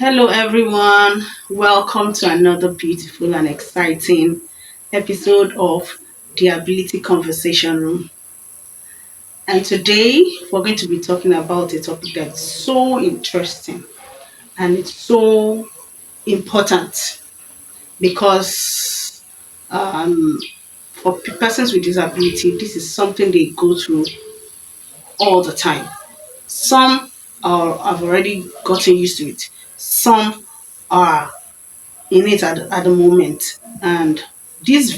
Hello, everyone. Welcome to another beautiful and exciting episode of the Ability Conversation Room. And today we're going to be talking about a topic that's so interesting and it's so important because for persons with disability, this is something they go through all the time. Some have already gotten used to it. Some are in it at the moment. And this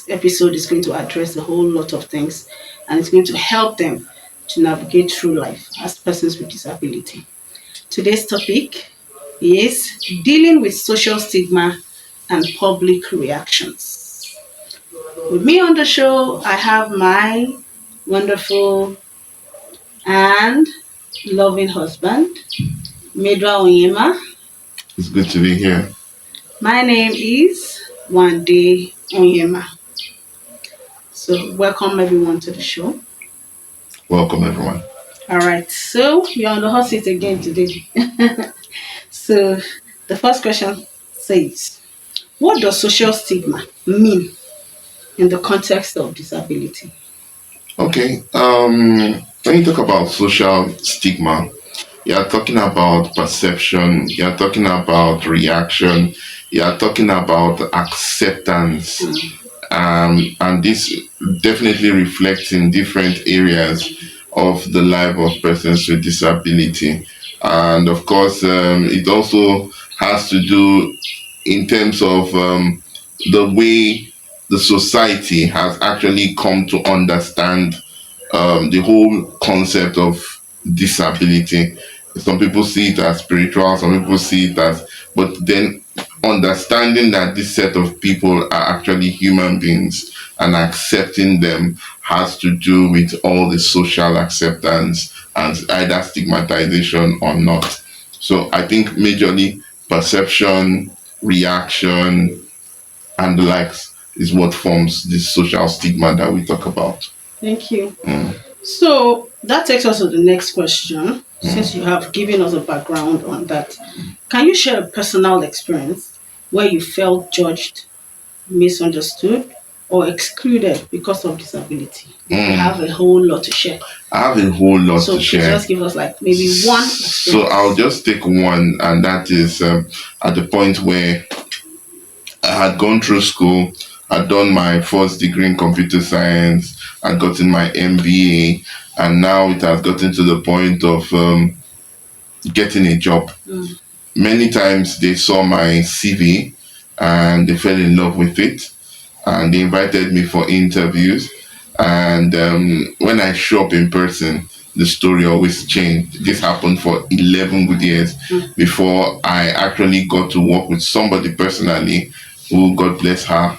episode is going to address a whole lot of things and it's going to help them to navigate through life as persons with disability. Today's topic is dealing with social stigma and public reactions. With me on the show, I have my wonderful and loving husband, Medra Onyema. It's good to be here. My name is Wande Onyema. So, welcome everyone to the show. Welcome, everyone. All right, so you're on the hot seat again today. So, the first question says, what does social stigma mean in the context of disability? Okay. When you talk about social stigma, you're talking about perception, you're talking about reaction, you're talking about acceptance. And this definitely reflects in different areas of the life of persons with disability. And of course, it also has to do in terms of the way the society has actually come to understand the whole concept of disability. Some people see it as spiritual, some people see it as, but then understanding that this set of people are actually human beings and accepting them has to do with all the social acceptance and either stigmatization or not. So I think majorly perception, reaction, and the likes is what forms this social stigma that we talk about. Thank you. So, that takes us to the next question. Since you have given us a background on that, can you share a personal experience where you felt judged, misunderstood, or excluded because of disability? You have a whole lot to share. I have a whole lot So to please share. just give us like maybe one So experience. I'll just take one, and that is at the point where I had gone through school, I'd done my first degree in computer science, I'd gotten my MBA, and now it has gotten to the point of getting a job. Many times they saw my CV and they fell in love with it, and they invited me for interviews. And when I show up in person, the story always changed. This happened for 11 good years before I actually got to work with somebody personally who, God bless her,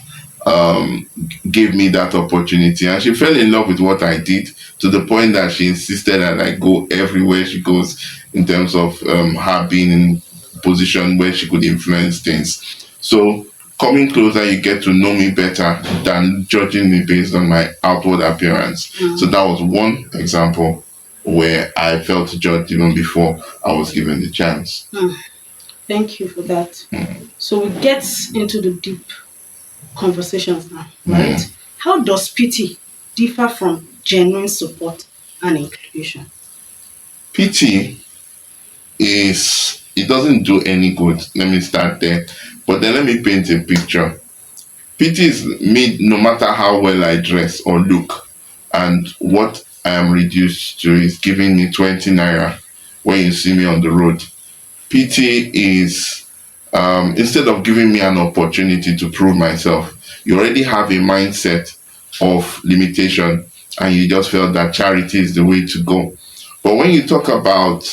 gave me that opportunity. And she fell in love with what I did to the point that she insisted that I go everywhere she goes in terms of her being in position where she could influence things. So coming closer, you get to know me better than judging me based on my outward appearance. So that was one example where I felt judged even before I was given the chance. Thank you for that. So we get into the deep conversations now, right? How does pity differ from genuine support and inclusion? Pity is, it doesn't do any good. Let me start there. But then let me paint a picture. Pity is me no matter how well I dress or look, and what I am reduced to is giving me 20 naira when you see me on the road. Pity is instead of giving me an opportunity to prove myself, you already have a mindset of limitation and you just felt that charity is the way to go. But when you talk about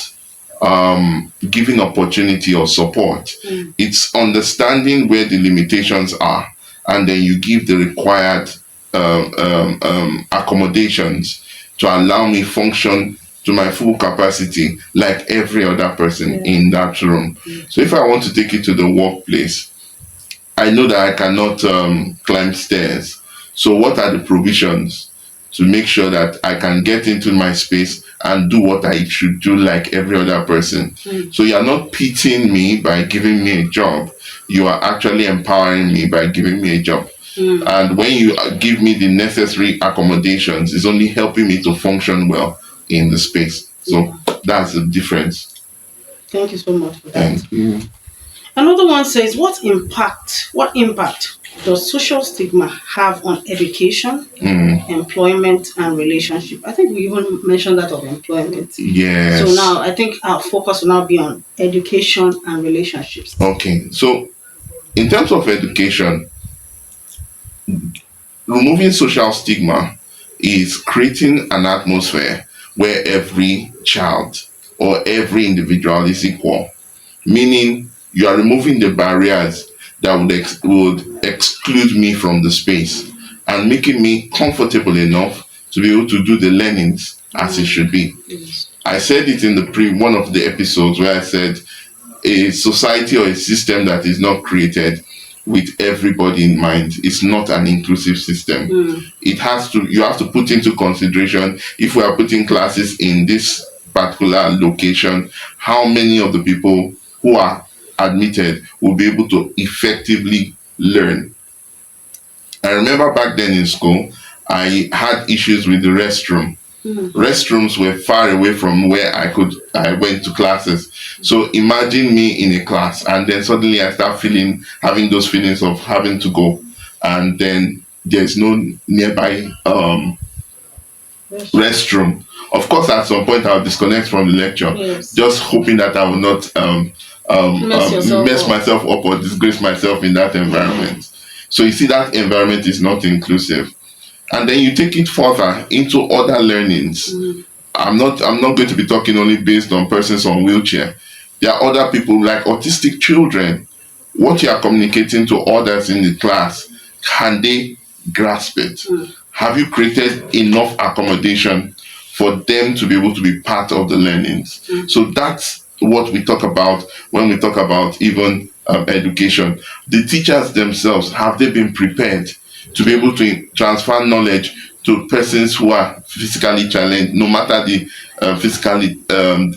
giving opportunity or support, it's understanding where the limitations are and then you give the required accommodations to allow me function to my full capacity like every other person in that room. So if I want to take it to the workplace, I know that I cannot climb stairs. So what are the provisions to make sure that I can get into my space and do what I should do like every other person. Mm. So you're not pitying me by giving me a job. You are actually empowering me by giving me a job. Mm. And when you give me the necessary accommodations, it's only helping me to function well in the space. Yeah. So that's the difference. Thank you so much for that. Thank you. Another one says, what impact does social stigma have on education, Mm, employment, and relationship? I think we even mentioned that of employment. So yes. now I think our focus will now be on education and relationships. Okay. So in terms of education, removing social stigma is creating an atmosphere where every child or every individual is equal, meaning you are removing the barriers that would exclude me from the space and making me comfortable enough to be able to do the learnings as it Mm. should be. Yes. I said it in the one of the episodes where I said a society or a system that is not created with everybody in mind is not an inclusive system. Mm. It has to, you have to put into consideration, if we are putting classes in this particular location, how many of the people who are admitted will be able to effectively learn. I remember back then in school, I had issues with the restroom. Mm. Restrooms were far away from where I went to classes. So imagine me in a class and then suddenly I start having those feelings of having to go, and then there's no nearby Yes. restroom. Of course, at some point I'll disconnect from the lecture, Yes. just hoping that I will not Mess yourself mess up. myself up or disgrace myself in that environment. So you see, that environment is not inclusive. And then you take it further into other learnings. Mm. I'm not going to be talking only based on persons on wheelchair. There are other people like autistic children. What you are communicating to others in the class, can they grasp it? Mm. Have you created enough accommodation for them to be able to be part of the learnings? Mm. So that's what we talk about when we talk about even education. The teachers themselves, have they been prepared to be able to transfer knowledge to persons who are physically challenged, no matter the physically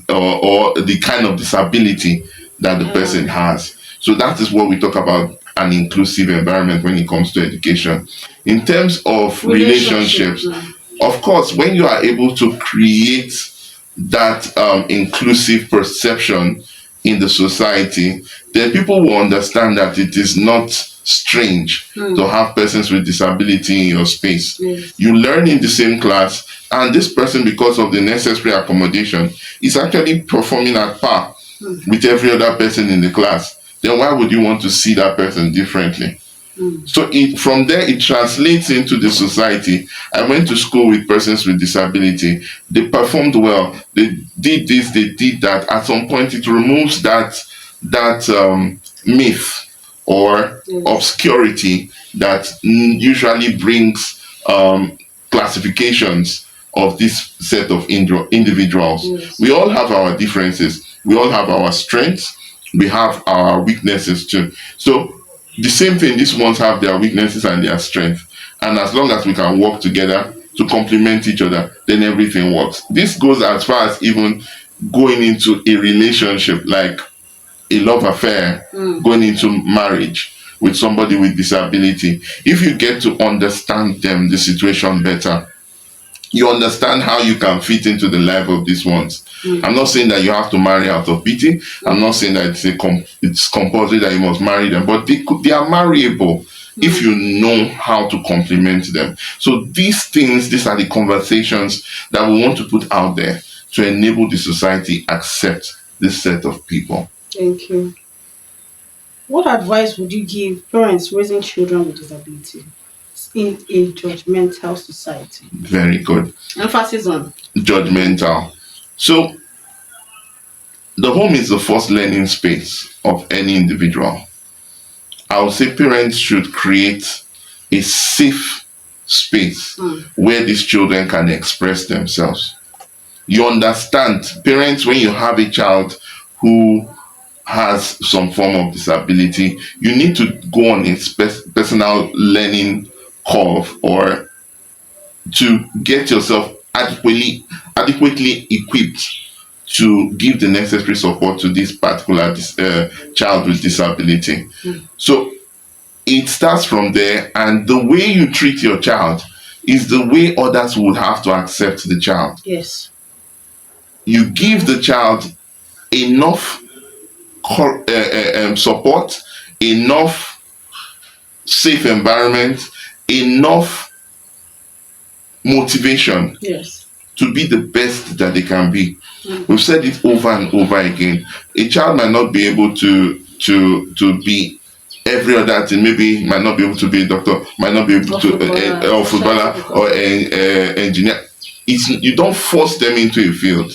or the kind of disability that the person Mm. has? So that is what we talk about, an inclusive environment when it comes to education. In terms of Relationship. relationships, of course, when you are able to create that inclusive perception in the society, then people will understand that it is not strange to Mm. have persons with disability in your space. Yes. You learn in the same class, and this person, because of the necessary accommodation, is actually performing at par Mm. with every other person in the class. Then why would you want to see that person differently? Mm. So from there it translates into the society. I went to school with persons with disability. They performed well. They did this. They did that. At some point, it removes that myth or Yes. obscurity that usually brings classifications of this set of individuals. Yes. We all have our differences. We all have our strengths. We have our weaknesses too. So the same thing, these ones have their weaknesses and their strengths, and as long as we can work together to complement each other, then everything works. This goes as far as even going into a relationship, like a love affair, Mm. going into marriage with somebody with disability. If you get to understand them, the situation better, you understand how you can fit into the life of these ones. Mm. I'm not saying that you have to marry out of pity. I'm not saying that it's compulsory that you must marry them, but they are marryable if you know how to complement them. So these are the conversations that we want to put out there to enable the society accept this set of people. Thank you. What advice would you give parents raising children with disability in a judgmental society? Very good. Emphasis on judgmental. Judgmental. So the home is the first learning space of any individual. I would say parents should create a safe space Mm. where these children can express themselves. You understand, parents, when you have a child who has some form of disability, you need to go on a personal learning curve, or to get yourself adequately adequately equipped to give the necessary support to this particular child with disability. So it starts from there, and the way you treat your child is the way others would have to accept the child. Yes. You give the child enough support, enough safe environment, enough motivation Yes. to be the best that they can be. We've said it over and over again. A child might not be able to be every other thing. Maybe might not be able to be a doctor, might not be able Or to footballer, or footballer or an engineer. You don't force them into a field.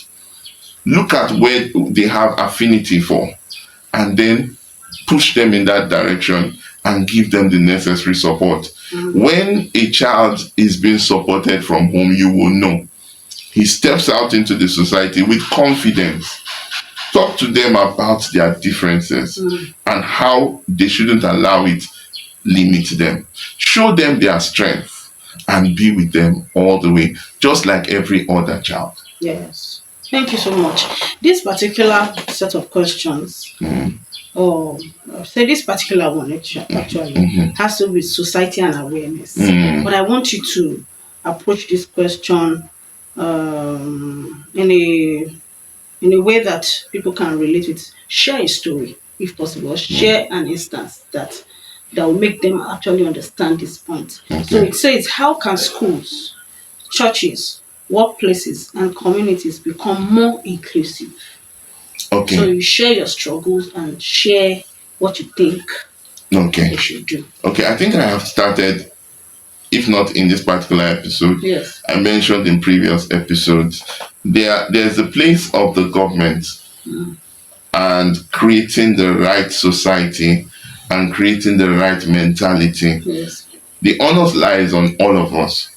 Look at where they have affinity for, and then push them in that direction and give them the necessary support. When a child is being supported from home, you will know he steps out into the society with confidence. Talk to them about their differences and how they shouldn't allow it limit them. Show them their strength and be with them all the way, just like every other child. Yes. Thank you so much. This particular set of questions, or say this particular one actually has to do with society and awareness. But I want you to approach this question in a way that people can relate with. Share a story, if possible. Share an instance that will make them actually understand this point. So Okay. it says, how can schools, churches, workplaces, and communities become more inclusive? So Okay. you share your struggles and share what you think they Okay. should do. Okay. I think I have started, if not in this particular episode, Yes. I mentioned in previous episodes, there's a place of the government and creating the right society and creating the right mentality. Yes. The onus lies on all of us.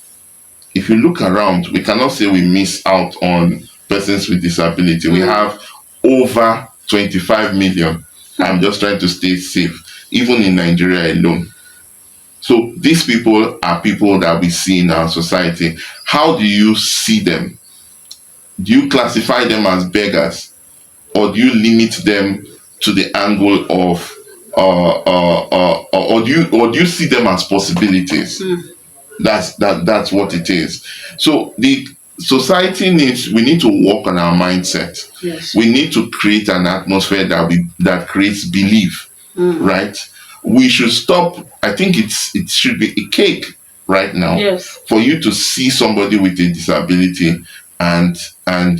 If you look around, we cannot say we miss out on persons with disability. We have over 25 million. I'm just trying to stay safe, even in Nigeria alone. So these people are people that we see in our society. How do you see them? Do you classify them as beggars, or do you limit them to the angle of, or do you see them as possibilities? That's what it is. So the society needs, we need to work on our mindset. Yes. We need to create an atmosphere that creates belief, right? We should stop. I think it should be a cake right now Yes. for you to see somebody with a disability and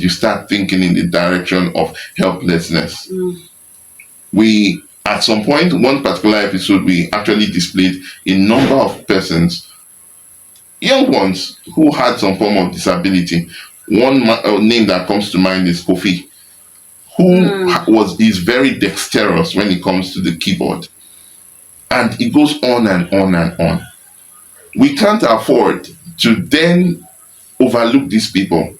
you start thinking in the direction of helplessness. We, at some point, one particular episode, we actually displayed a number of persons, young ones, who had some form of disability. One name that comes to mind is Kofi, who is very dexterous when it comes to the keyboard, and it goes on and on and on. We can't afford to then overlook these people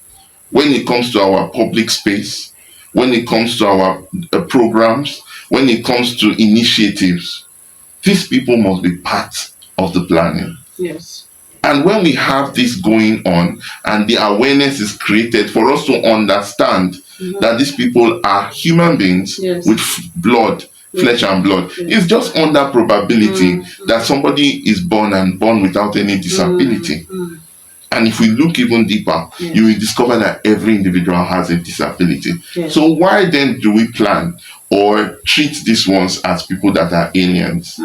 when it comes to our public space, when it comes to our programs, when it comes to initiatives. These people must be part of the planning. Yes. And when we have this going on and the awareness is created for us to understand that these people are human beings Yes. with blood, flesh and blood, it's just under probability that somebody is born without any disability. And if we look even deeper, you will discover that every individual has a disability. Yes. So why then do we plan or treat these ones as people that are aliens?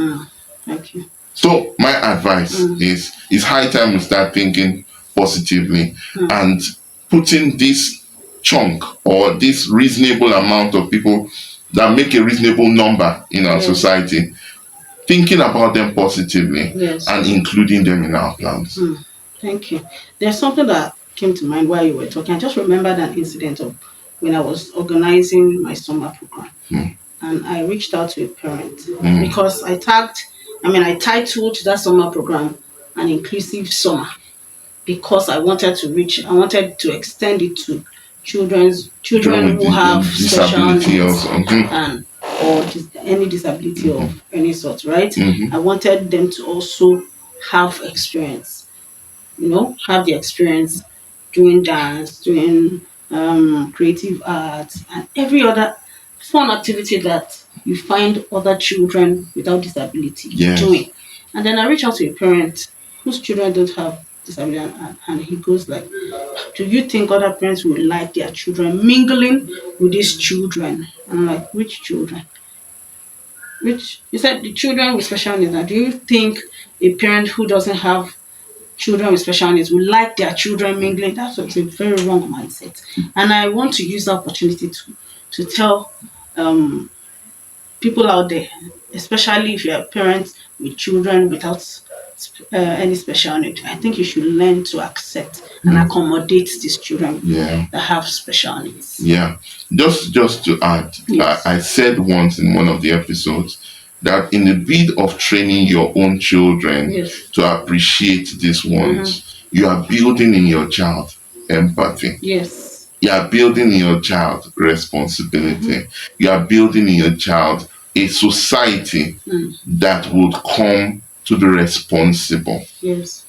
Thank you. So my advice is it's high time we start thinking positively and putting this chunk or this reasonable amount of people that make a reasonable number in our society, thinking about them positively and including them in our plans. Thank you. There's something that came to mind while you were talking. I just remembered an incident of when I was organizing my summer program. And I reached out to a parent because I titled that summer program an inclusive summer because I wanted to extend it to children who have special disability needs also. and any disability of any sort, right? I wanted them to also have experience, have the experience doing dance, doing creative arts, and every other fun activity that you find other children without disability Yes. doing. And then I reach out to a parent whose children don't have disability, and he goes like, "Do you think other parents would like their children mingling with these children?" And I'm like, "Which children?" Which you said the children with special needs. Now, do you think a parent who doesn't have children with special needs would like their children mingling? That's a very wrong mindset. And I want to use the opportunity to tell um, people out there, especially if you're a parent with children without any special need, I think you should learn to accept and accommodate these children Yeah. that have special needs. Yeah. Just to add, Yes. I said once in one of the episodes that in the bid of training your own children Yes. to appreciate these ones, you are building in your child empathy. Yes. You are building in your child responsibility. You are building in your child a society that would come to be responsible. Yes.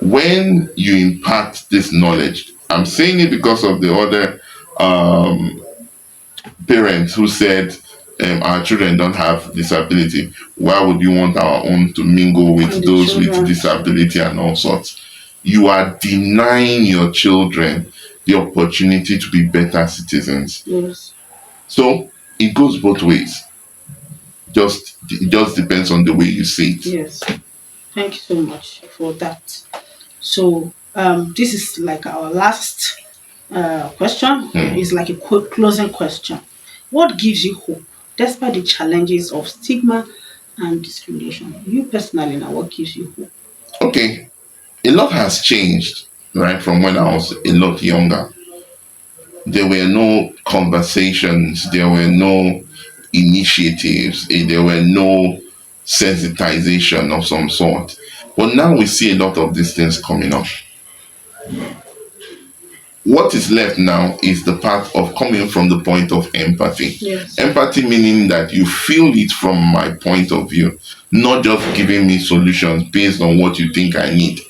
When you impart this knowledge, I'm saying it because of the other um, parents who said our children don't have disability. Why would you want our own to mingle And with the those with children. disability and all sorts? You are denying your children the opportunity to be better citizens. Yes. So it goes both ways. It just depends on the way you see it. Yes. Thank you so much for that. So this is like our last question. It's like a quick closing question. What gives you hope despite the challenges of stigma and discrimination? You personally now, what gives you hope? Okay, a lot has changed, right, from when I was a lot younger. There were no conversations, there were no initiatives, there were no sensitization of some sort. But now we see a lot of these things coming up. What is left now is the part of coming from the point of empathy. Yes. Empathy meaning that you feel it from my point of view, not just giving me solutions based on what you think I need.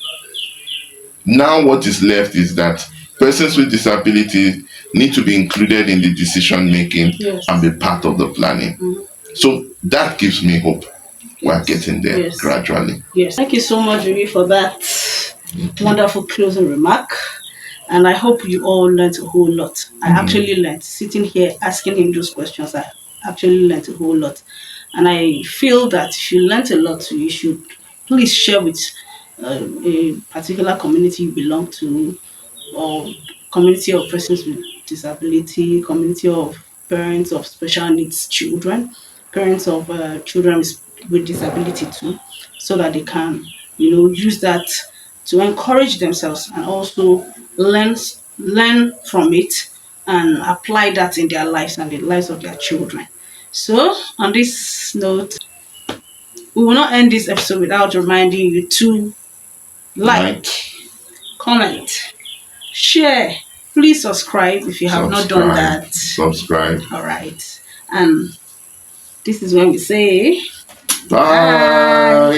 Now, what is left is that persons with disabilities need to be included in the decision making Yes. and be part of the planning. So that gives me hope. We're getting there Yes. gradually. Yes. Thank you so much, Rui, for that wonderful closing remark. And I hope you all learned a whole lot. I actually learned sitting here asking him those questions. I actually learned a whole lot. And I feel that if you learned a lot, you should please share with a particular community you belong to, or community of persons with disability, community of parents of special needs children, parents of children with disability too, so that they can, use that to encourage themselves and also learn learn from it and apply that in their lives and the lives of their children. So, on this note, we will not end this episode without reminding you to like, Like, comment, share. Please subscribe if you have not done that. subscribe. All right. And this is when we say Bye.